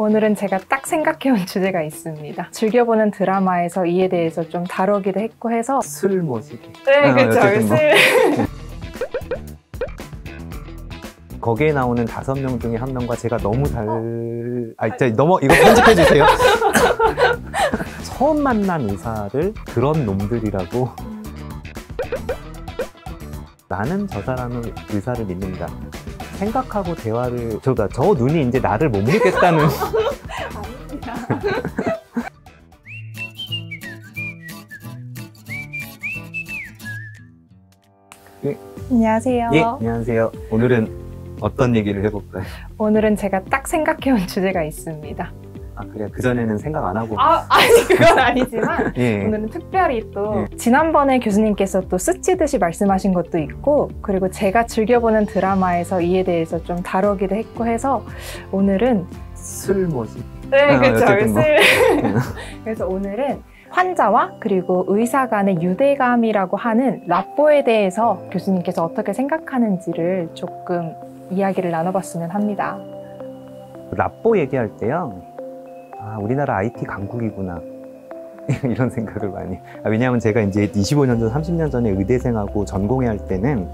오늘은 제가 딱 생각해온 주제가 있습니다. 즐겨보는 드라마에서 이에 대해서 좀 다루기도 했고 해서 술 모시기. 네, 그렇죠. 뭐. 술. 거기에 나오는 5명 중에 1명과 제가 너무 진짜 이거 편집해 주세요. 처음 만난 의사를 그런 놈들이라고. 나는 저 사람은 의사를 믿는다. 생각하고 대화를 저 눈이 이제 나를 못 믿겠다는. 아닙니다. 네. 안녕하세요. 예, 안녕하세요. 오늘은 어떤 얘기를 해볼까요? 오늘은 제가 딱 생각해온 주제가 있습니다. 아, 그래요? 그전에는 생각 안 하고. 아니 그건 아니지만 예. 오늘은 특별히 또 지난번에 교수님께서 또 스치듯이 말씀하신 것도 있고, 그리고 제가 즐겨보는 드라마에서 이에 대해서 좀 다루기도 했고 해서 오늘은 술 모시기. 네, 그렇죠. 뭐. 그래서 오늘은 환자와 그리고 의사 간의 유대감이라고 하는 라뽀에 대해서 교수님께서 어떻게 생각하는지를 조금 이야기를 나눠봤으면 합니다. 라뽀 얘기할 때요, 아, 우리나라 IT 강국이구나 이런 생각을 많이. 왜냐하면 제가 이제 25년 전, 30년 전에 의대생하고 전공회 할 때는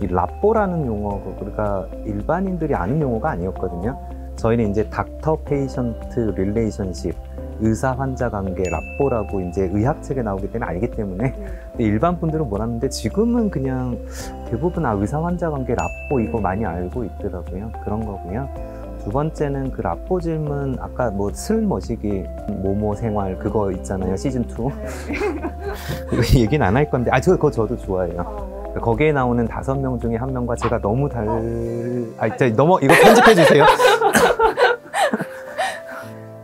이 라뽀라는 용어가 그러니까 일반인들이 아는 용어가 아니었거든요. 저희는 이제 닥터 페이션트 릴레이션십, 의사 환자 관계, 라뽀라고 이제 의학책에 나오기 때문에 알기 때문에. 근데 일반 분들은 몰랐는데 지금은 그냥 대부분 의사 환자 관계, 라뽀 이거 많이 알고 있더라고요. 그런 거고요. 두 번째는 그 라뽀 질문, 아까 뭐 술 머시기, 모모 생활 그거 있잖아요, 시즌2. 이거 얘기는 안 할 건데, 그거 저도 좋아해요. 거기에 나오는 5명 중에 1명과 제가 너무 진짜 이거 편집해 주세요.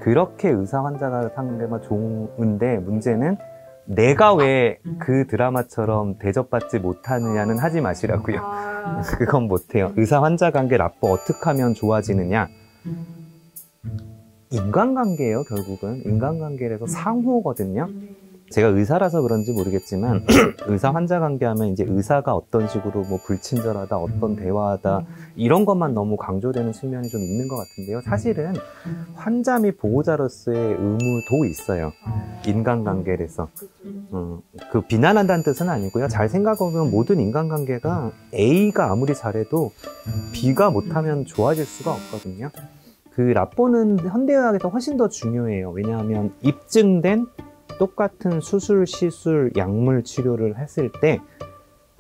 그렇게 의사 환자가 상대가 좋은데, 문제는 내가 왜 그 드라마처럼 대접받지 못하느냐는 하지 마시라고요. 그건 못해요. 의사 환자 관계 라뽀 어떻게 하면 좋아지느냐? 인간관계예요. 결국은 인간관계에서 상호거든요. 제가 의사라서 그런지 모르겠지만 의사 환자 관계하면 이제 의사가 어떤 식으로 뭐 불친절하다, 어떤 대화하다 이런 것만 너무 강조되는 측면이 좀 있는 것 같은데요. 사실은 환자 및 보호자로서의 의무도 있어요. 인간관계에서. 그 비난한다는 뜻은 아니고요. 잘 생각해보면 모든 인간관계가 A가 아무리 잘해도 B가 못하면 좋아질 수가 없거든요. 그 라뽀는 현대의학에서 훨씬 더 중요해요. 왜냐하면 입증된 똑같은 수술, 시술, 약물 치료를 했을 때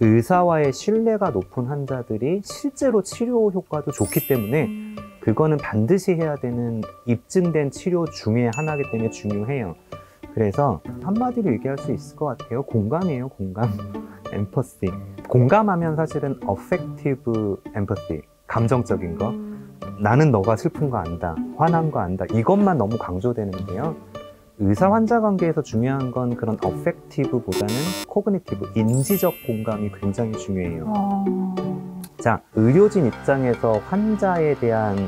의사와의 신뢰가 높은 환자들이 실제로 치료 효과도 좋기 때문에 그거는 반드시 해야 되는 입증된 치료 중에 하나이기 때문에 중요해요. 그래서 한마디로 얘기할 수 있을 것 같아요. 공감이에요, 공감. 엠퍼시. 공감하면 사실은 affective empathy, 감정적인 거. 나는 너가 슬픈 거 안다, 화난 거 안다, 이것만 너무 강조되는데요. 의사 환자 관계에서 중요한 건 그런 affective보다는 cognitive, 인지적 공감이 굉장히 중요해요. 자, 의료진 입장에서 환자에 대한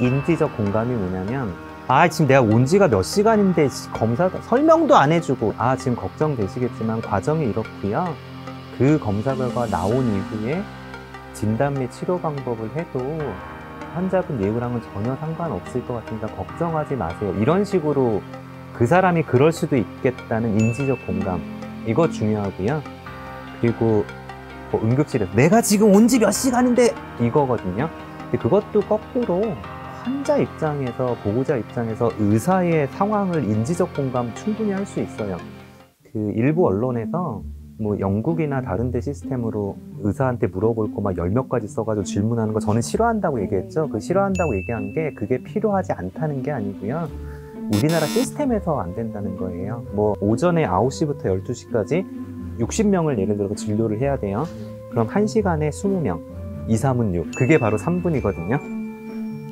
인지적 공감이 뭐냐면, 지금 내가 온 지가 몇 시간인데 검사가 설명도 안 해주고, 지금 걱정되시겠지만 과정이 이렇고요. 그 검사 결과 나온 이후에 진단 및 치료 방법을 해도 환자분 예우랑은 전혀 상관없을 것 같으니까 걱정하지 마세요. 이런 식으로 그 사람이 그럴 수도 있겠다는 인지적 공감, 이거 중요하고요. 그리고 뭐 응급실에서 내가 지금 온 지 몇 시간인데 이거거든요. 근데 그것도 거꾸로 환자 입장에서, 보호자 입장에서 의사의 상황을 인지적 공감 충분히 할 수 있어요. 그 일부 언론에서 뭐 영국이나 다른 데 시스템으로 의사한테 물어볼 거 막 10몇 가지 써가지고 질문하는 거 저는 싫어한다고 얘기했죠. 그 싫어한다고 얘기한 게 그게 필요하지 않다는 게 아니고요. 우리나라 시스템에서 안 된다는 거예요. 뭐 오전에 9시부터 12시까지 60명을 예를 들어서 진료를 해야 돼요. 그럼 1시간에 20명, 2, 3은 6. 그게 바로 3분이거든요.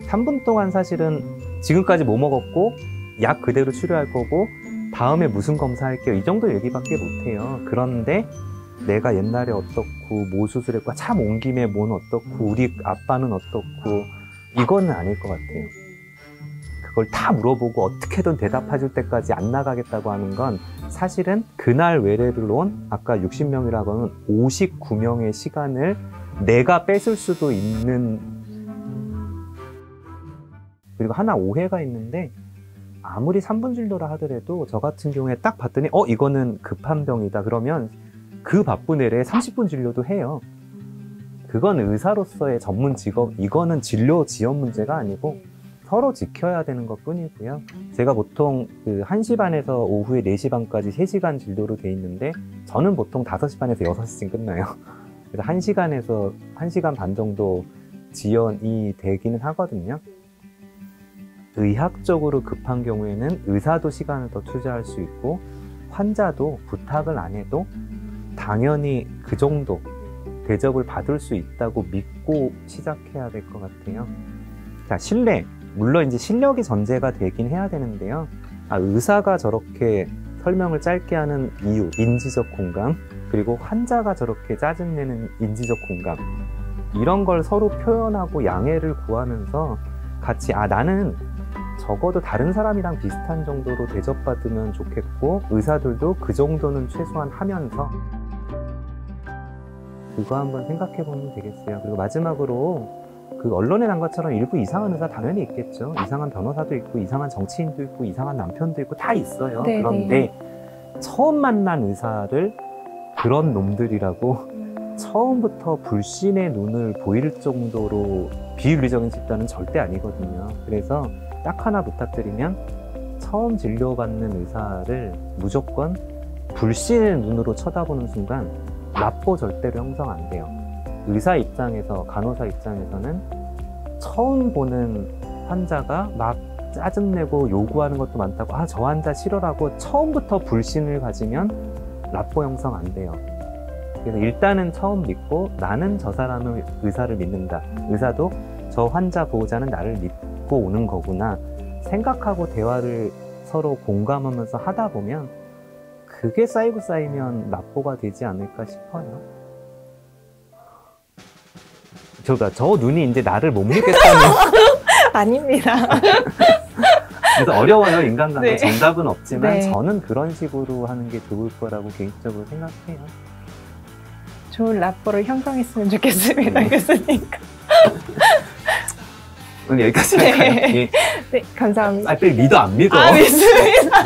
3분 동안 사실은 지금까지 뭐 먹었고 약 그대로 치료할 거고 다음에 무슨 검사할게요, 이 정도 얘기밖에 못해요. 그런데 내가 옛날에 어떻고, 뭐 수술했고, 참 온 김에 뭔 어떻고, 우리 아빠는 어떻고, 이거는 아닐 것 같아요. 그걸 다 물어보고 어떻게든 대답해줄 때까지 안 나가겠다고 하는 건 사실은 그날 외래를 온 아까 60명이라고 하는 59명의 시간을 내가 뺏을 수도 있는, 그리고 하나 오해가 있는데 아무리 3분 진료라 하더라도 저 같은 경우에 딱 봤더니 이거는 급한 병이다 그러면 그 바쁜 일에 30분 진료도 해요. 그건 의사로서의 전문 직업, 이거는 진료 지연 문제가 아니고 서로 지켜야 되는 것 뿐이고요. 제가 보통 그 1시 반에서 오후에 4시 반까지 3시간 진료로 돼 있는데 저는 보통 5시 반에서 6시쯤 끝나요. 그래서 1시간에서 1시간 반 정도 지연이 되기는 하거든요. 의학적으로 급한 경우에는 의사도 시간을 더 투자할 수 있고 환자도 부탁을 안 해도 당연히 그 정도 대접을 받을 수 있다고 믿고 시작해야 될 것 같아요. 자, 신뢰. 물론 이제 실력이 전제가 되긴 해야 되는데요. 의사가 저렇게 설명을 짧게 하는 이유, 인지적 공감, 그리고 환자가 저렇게 짜증내는 인지적 공감, 이런 걸 서로 표현하고 양해를 구하면서 같이 나는 적어도 다른 사람이랑 비슷한 정도로 대접받으면 좋겠고 의사들도 그 정도는 최소한 하면서 그거 한번 생각해 보면 되겠어요. 그리고 마지막으로 그 언론에 난 것처럼 일부 이상한 의사 당연히 있겠죠. 이상한 변호사도 있고 이상한 정치인도 있고 이상한 남편도 있고 다 있어요. 네네. 그런데 처음 만난 의사를 그런 놈들이라고 처음부터 불신의 눈을 보일 정도로 비윤리적인 집단은 절대 아니거든요. 그래서 딱 하나 부탁드리면 처음 진료받는 의사를 무조건 불신의 눈으로 쳐다보는 순간 납보 절대로 형성 안 돼요. 의사 입장에서, 간호사 입장에서는 처음 보는 환자가 막 짜증내고 요구하는 것도 많다고 저 환자 싫어라고 처음부터 불신을 가지면 납보 형성 안 돼요. 그래서 일단은 처음 믿고 나는 저 사람의 의사를 믿는다. 의사도 저 환자 보호자는 나를 믿고 오는 거구나 생각하고 대화를 서로 공감하면서 하다 보면 그게 쌓이고 쌓이면 납보가 되지 않을까 싶어요. 저 눈이 이제 나를 못 믿겠다는 아닙니다. 그래서 어려워요. 인간관계. 네. 정답은 없지만 네. 저는 그런 식으로 하는 게 좋을 거라고 개인적으로 생각해요. 좋은 라포를 형성했으면 좋겠습니다, 교수님. 오늘 여기까지 할까요? 네. 네, 감사합니다. 빨리 믿어 안 믿어? 믿습니다.